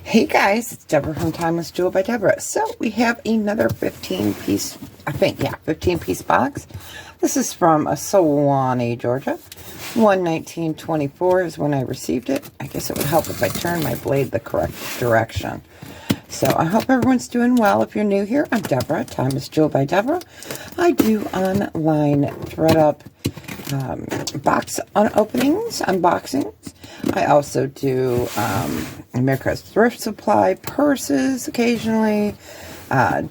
Hey guys, it's Deborah from Timeless Jewel by Deborah. So we have another 15-piece, 15-piece box. This is from Suwanee, Georgia. 1/19/24 is when I received it. I guess it would help if I turn my blade the correct direction. So I hope everyone's doing well. If you're new here, I'm Deborah, Timeless Jewel by Deborah. I do online ThredUP box openings, unboxings. I also do America's Thrift Supply purses occasionally,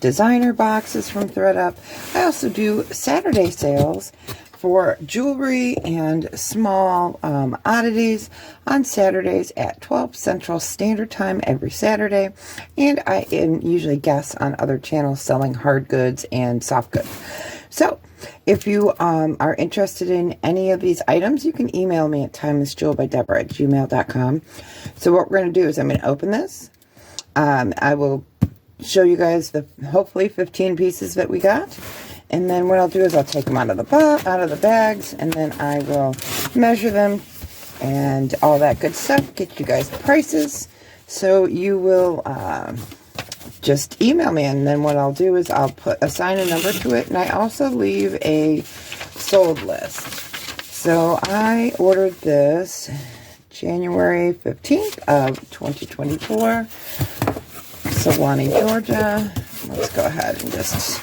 designer boxes from ThredUP. I also do Saturday sales for jewelry and small oddities on Saturdays at 12 Central Standard Time every Saturday. And I am usually guest on other channels selling hard goods and soft goods. So if you are interested in any of these items, you can email me at timelessjewelbydeborah@gmail.com. So what we're going to do is I'm going to open this. I will show you guys the hopefully 15 pieces that we got. And then what I'll do is I'll take them out of the bags, and then I will measure them and all that good stuff. Get you guys prices. So you will just email me, and then what I'll do is I'll assign a number to it, and I also leave a sold list. So I ordered this January 15th of 2024, Suwanee, Georgia. Let's go ahead and just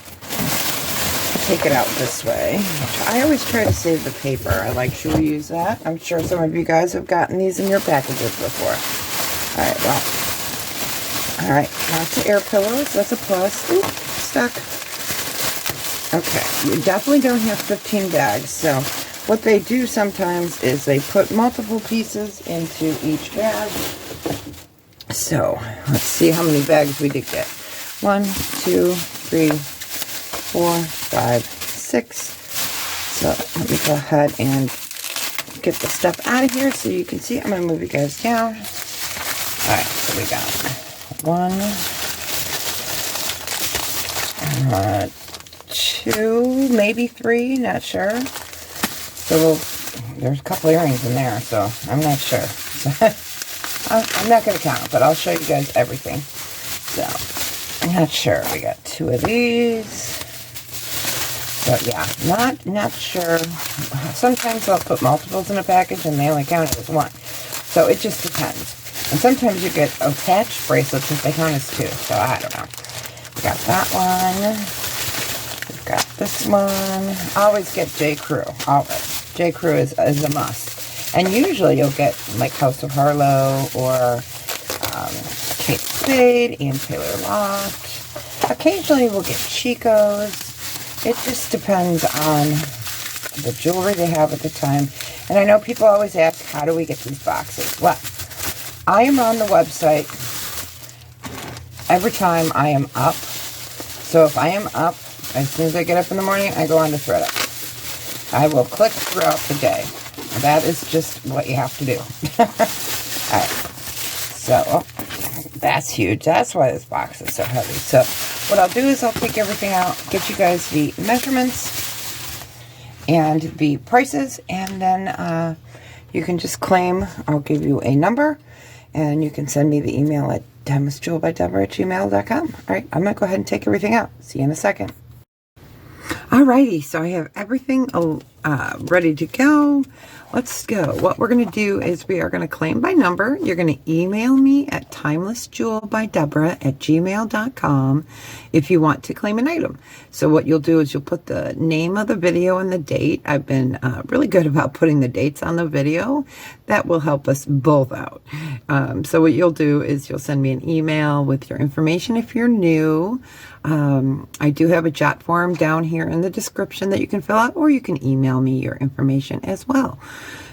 take it out this way. I always try to save the paper. I like, should we use that? I'm sure some of you guys have gotten these in your packages before. All right, well. All right, lots of air pillows. That's a plus. Ooh, stuck. Okay, you definitely don't have 15 bags. So what they do sometimes is they put multiple pieces into each bag. So let's see how many bags we did get. 1, 2, 3, 4, 5, 6. So let me go ahead and get the stuff out of here so you can see. I'm going to move you guys down. All right, so we got 1, 2, maybe 3, not sure. So there's a couple earrings in there, so I'm not sure. I'm not going to count, but I'll show you guys everything. So I'm not sure. We got 2 of these. So yeah, not sure. Sometimes I'll put multiples in a package and they only count it as 1. So it just depends. And sometimes you get attached bracelets that they count as 2. So I don't know. We got that one. We've got this one. I always get J. Crew. Always. J. Crew is a must. And usually you'll get like House of Harlow or Kate Spade and Taylor Loft. Occasionally we'll get Chico's. It just depends on the jewelry they have at the time. And I know people always ask, how do we get these boxes? Well, I am on the website every time I am up. So if I am up, as soon as I get up in the morning, I go on to ThredUp. I will click throughout the day. That is just what you have to do. Alright. So, that's huge. That's why this box is so heavy. So, what I'll do is I'll take everything out, get you guys the measurements and the prices, and then you can just claim. I'll give you a number, and you can send me the email at timelessjewelbydeborah@gmail.com. Alright, I'm going to go ahead and take everything out. See you in a second. Alrighty, so I have everything ready to go. Let's go. What we're going to do is we are going to claim by number. You're going to email me at timelessjewelbydeborah@gmail.com if you want to claim an item. So what you'll do is you'll put the name of the video and the date. I've been really good about putting the dates on the video. That will help us both out. So what you'll do is you'll send me an email with your information if you're new. I do have a Jotform down here in the description that you can fill out, or you can email me your information as well.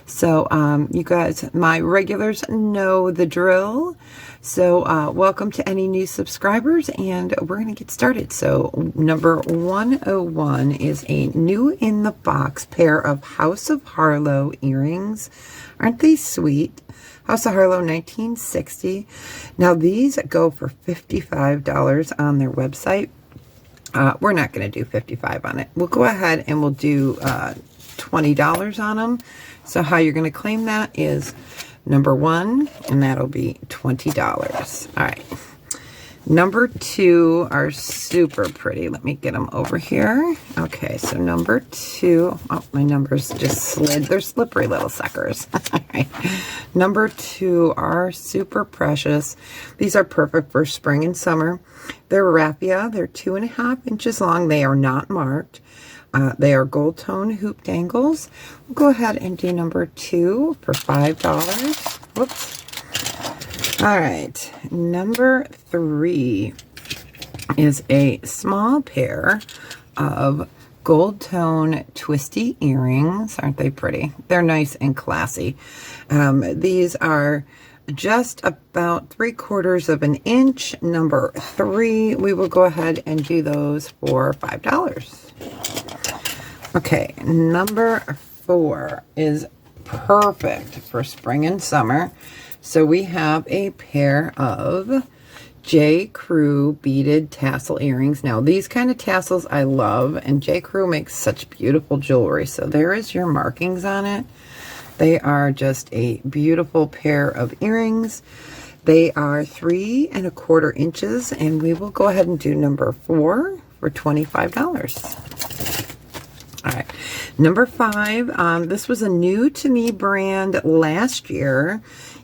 So you guys, my regulars know the drill. So welcome to any new subscribers, and we're going to get started. So number 101 is a new in the box pair of House of Harlow earrings. Aren't they sweet? House of Harlow 1960. Now these go for $55 on their website. We're not going to do $55 on it. We'll go ahead and we'll do $20 on them. So how you're going to claim that is number 1, and that'll be $20. All right. Number 2 are super pretty. Let me get them over here. Okay, so number 2. Oh, my numbers just slid. They're slippery little suckers. All right. Number 2 are super precious. These are perfect for spring and summer. They're raffia. They're 2.5 inches long. They are not marked. They are gold tone hoop dangles. We'll go ahead and do number 2 for $5. Whoops. All right, number 3 is a small pair of gold tone twisty earrings. Aren't they pretty? They're nice and classy. These are just about 3/4 of an inch. Number 3, we will go ahead and do those for $5. Okay, number 4 is perfect for spring and summer. So we have a pair of J. Crew beaded tassel earrings. Now these kind of tassels I love, and J. Crew makes such beautiful jewelry. So there is your markings on it. They are just a beautiful pair of earrings. They are 3¼ inches, and we will go ahead and do number 4 for $25. All right, number 5, this was a new to me brand last year,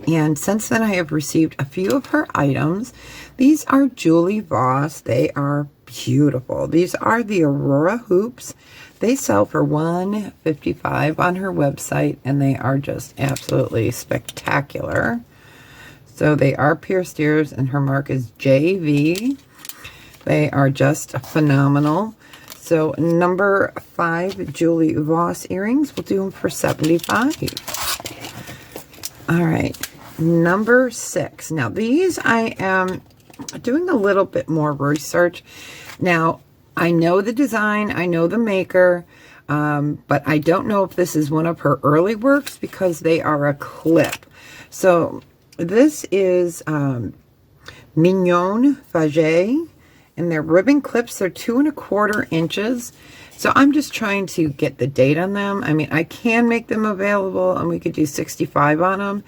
and since then I have received a few of her items. These are Julie Voss. They are beautiful. These are the Aurora hoops. They sell for $155 on her website, and they are just absolutely spectacular. So they are pierced ears, and her mark is JV. They are just phenomenal. So number 5, Julie Voss earrings, we'll do them for $75. All right, number 6. Now these I am doing a little bit more research. Now I know the design, I know the maker, but I don't know if this is one of her early works because they are a clip. So this is Mignon Faget. And they're ribbon clips. They're 2¼ inches. So I'm just trying to get the date on them. I mean, I can make them available, and we could do $65 on them.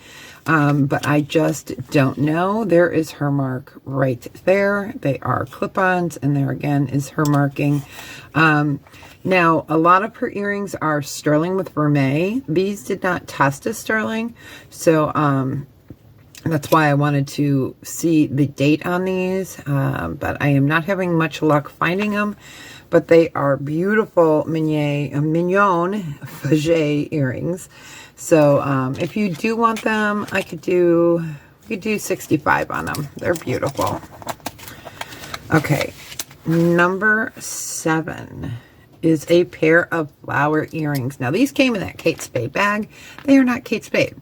But I just don't know. There is her mark right there. They are clip-ons, and there again is her marking. Now, a lot of her earrings are sterling with vermeil. These did not test as sterling. So, that's why I wanted to see the date on these, but I am not having much luck finding them. But they are beautiful Mignon Faget earrings. So if you do want them, we could do $65 on them. They're beautiful. Okay, number 7 is a pair of flower earrings. Now these came in that Kate Spade bag. They are not Kate Spade.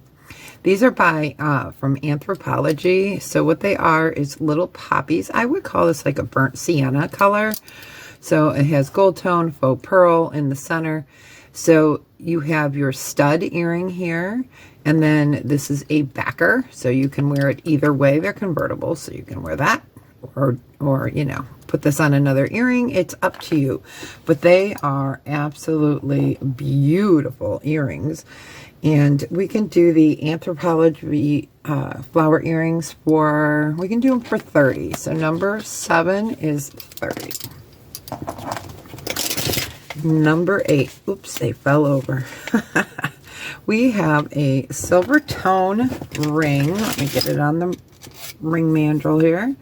These are by from Anthropology. So what they are is little poppies. I would call this like a burnt sienna color. So it has gold tone, faux pearl in the center. So you have your stud earring here, and then this is a backer. So you can wear it either way. They're convertible, so you can wear that, or you know, put this on another earring. It's up to you. But they are absolutely beautiful earrings. And we can do the Anthropology flower earrings for, we can do them for $30. So number 7 is $30. Number 8, oops, they fell over. We have a silver tone ring. Let me get it on the ring mandrel here.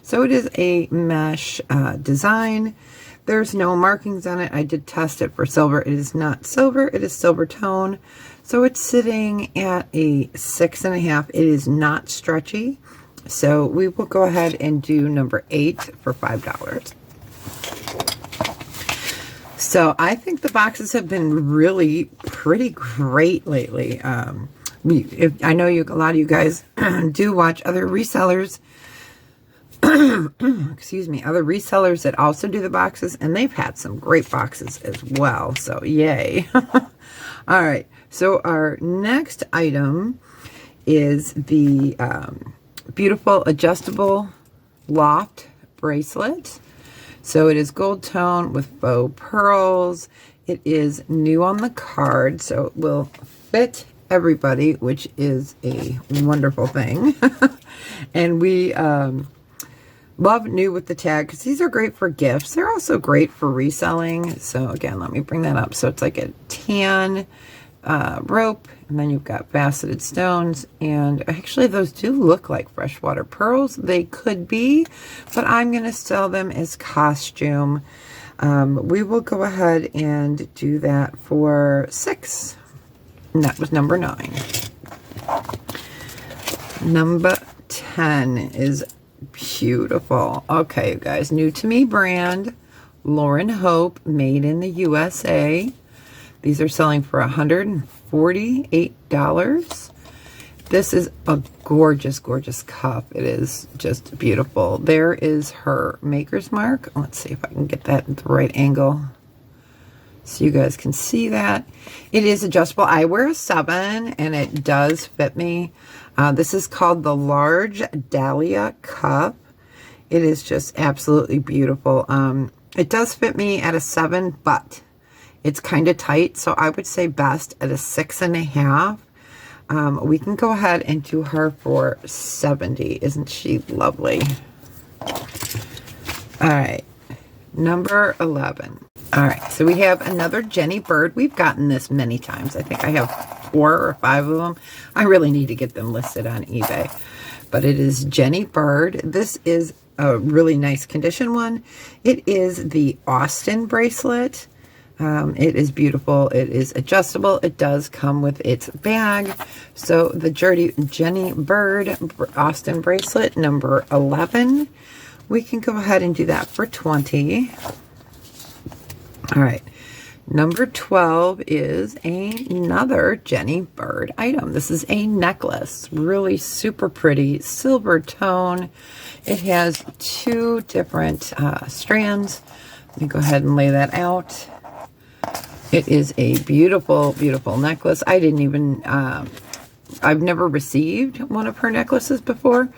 So it is a mesh design. There's no markings on it. I did test it for silver. It is not silver. It is silver tone. So it's sitting at a 6.5. It is not stretchy. So we will go ahead and do number 8 for $5. So I think the boxes have been really pretty great lately. I know a lot of you guys do watch other resellers. Excuse me, other resellers that also do the boxes, and they've had some great boxes as well. So yay. All right. So our next item is the beautiful adjustable loft bracelet. So it is gold tone with faux pearls. It is new on the card, so it will fit everybody, which is a wonderful thing. And we love new with the tag because these are great for gifts. They're also great for reselling. So again, let me bring that up. So it's like a tan rope, and then you've got faceted stones, and actually those do look like freshwater pearls. They could be, but I'm going to sell them as costume. We will go ahead and do that for $6. And that was number 9. Number 10 is beautiful. Okay, you guys, new to me brand, Loren Hope, made in the USA. These are selling for $148. This is a gorgeous, gorgeous cup. It is just beautiful. There is her maker's mark. Let's see if I can get that at the right angle so you guys can see that. It is adjustable. I wear a 7 and it does fit me. This is called the Large Dahlia Cup. It is just absolutely beautiful. It does fit me at a 7, but it's kind of tight, so I would say best at a 6.5. We can go ahead and do her for $70. Isn't she lovely? All right, number 11. All right, so we have another Jenny Bird. We've gotten this many times. I think I have 4 or 5 of them. I really need to get them listed on eBay. But it is Jenny Bird. This is a really nice condition one. It is the Austin bracelet. It is beautiful. It is adjustable. It does come with its bag. So the Jenny Bird Austin bracelet, number 11. We can go ahead and do that for $20. All right. Number 12 is another Jenny Bird item. This is a necklace. Really super pretty. Silver tone. It has 2 different strands. Let me go ahead and lay that out. It is a beautiful, beautiful necklace. I didn't even, I've never received one of her necklaces before,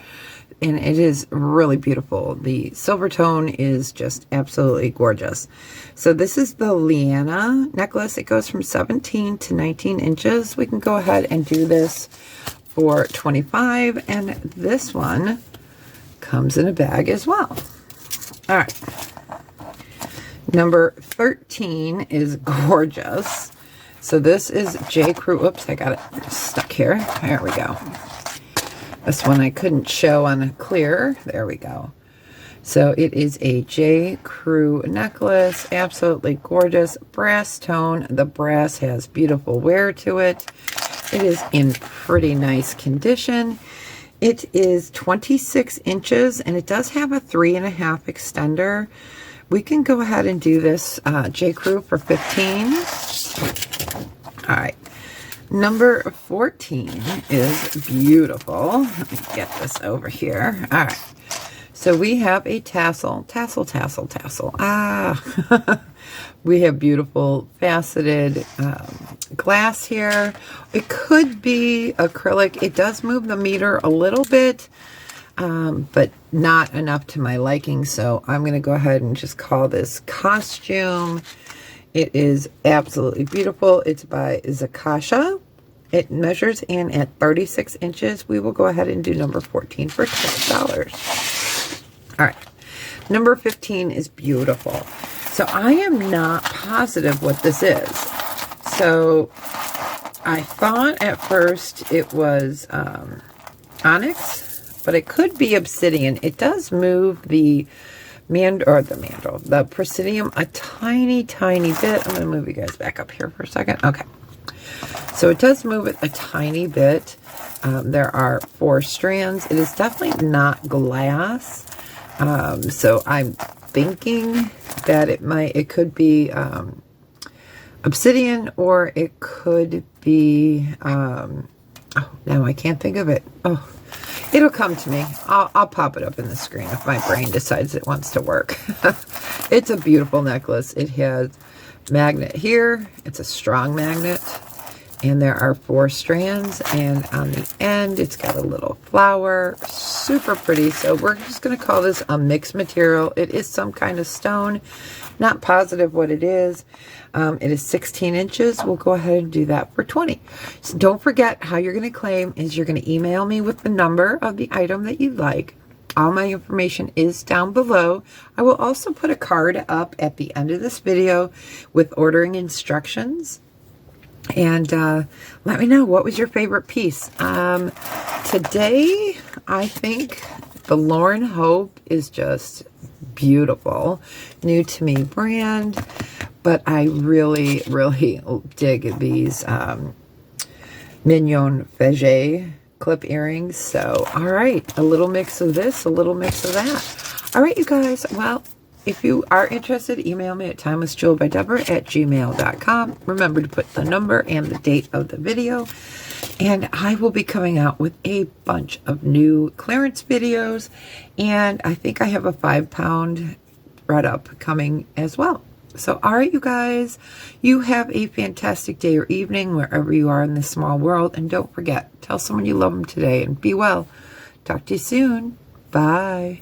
and it is really beautiful. The silver tone is just absolutely gorgeous. So this is the Leanna necklace. It goes from 17 to 19 inches. We can go ahead and do this for $25, and this one comes in a bag as well. All right. Number 13 is gorgeous. So this is J. Crew. Oops, I got it stuck here. There we go. This one I couldn't show on a clear. There we go. So it is a J. Crew necklace. Absolutely gorgeous. Brass tone. The brass has beautiful wear to it. It is in pretty nice condition. It is 26 inches, and it does have a 3.5 extender. We can go ahead and do this J. Crew for $15. All right. Number 14 is beautiful. Let me get this over here. All right. So we have a tassel. Ah. We have beautiful faceted glass here. It could be acrylic. It does move the meter a little bit. But not enough to my liking, so I'm going to go ahead and just call this costume. It is absolutely beautiful. It's by Zakasha. It measures in at 36 inches. We will go ahead and do number 14 for $12. All right. Number 15 is beautiful. So I am not positive what this is. So I thought at first it was onyx, but it could be obsidian. It does move the Presidium a tiny, tiny bit. I'm going to move you guys back up here for a second. Okay. So it does move it a tiny bit. There are 4 strands. It is definitely not glass. So I'm thinking that it could be obsidian, or it could be, oh, now I can't think of it. Oh. It'll come to me. I'll pop it up in the screen if my brain decides it wants to work. It's a beautiful necklace. It has magnet here. It's a strong magnet. And there are 4 strands. And on the end, it's got a little flower. super pretty. So we're just going to call this a mixed material. It is some kind of stone. Not positive what it is. It is 16 inches. We'll go ahead and do that for 20. So don't forget, how you're going to claim is you're going to email me with the number of the item that you like. All my information is down below. I will also put a card up at the end of this video with ordering instructions. And let me know, what was your favorite piece? Today, I think the Loren Hope is just beautiful. New to me brand, but I really, really dig these Mignon Faget clip earrings. So, all right, a little mix of this, a little mix of that. All right, you guys, well, if you are interested, email me at timelessjewelbydeborah@gmail.com. Remember to put the number and the date of the video. And I will be coming out with a bunch of new clearance videos. And I think I have a 5-pound ThredUP coming as well. So, all right, you guys, you have a fantastic day or evening wherever you are in this small world. And don't forget, tell someone you love them today and be well. Talk to you soon. Bye.